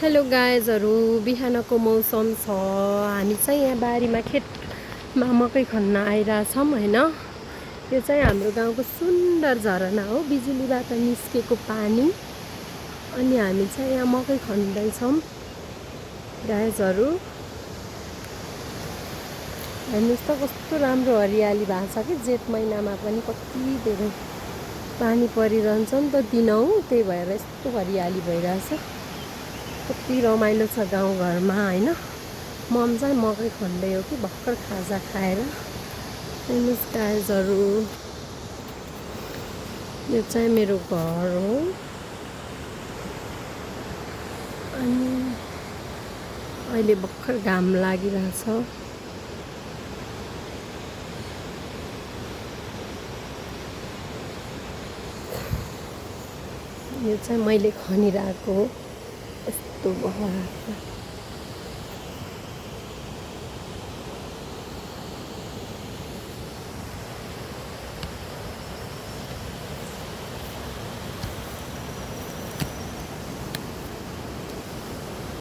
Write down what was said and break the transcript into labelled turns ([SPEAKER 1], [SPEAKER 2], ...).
[SPEAKER 1] Hello गाइजहरू, बिहानको मौसम छ। हामी चाहिँ यहाँ बारीमा खेतमा मकै खन्न आइरहेछौँ होइन। यो चाहिँ हाम्रो गाउँको सुन्दर झरना हो, बिजुलीबाट निस्केको पानी। अनि हामी चाहिँ यहाँ मकै खन्दैछौँ गाइजहरू। हेर्नुहोस् त कस्तो राम्रो हरियाली भएको छ कि। जेठ महिनामा पनि कति धेरै पानी परिरहन्छ नि त दिनहुँ, त्यही भएर यस्तो हरियाली भइरहेछ। कति रमाइलो छ गाउँघरमा होइन। मम चाहिँ मकै खन्दै हो कि भर्खर खाजा खाएर। हेर्नुहोस् गाइजहरू, यो चाहिँ मेरो घर हो। अनि अहिले भर्खर घाम लागिरहेछ। यो चाहिँ मैले खनिरहेको हो। यस्तो भयो।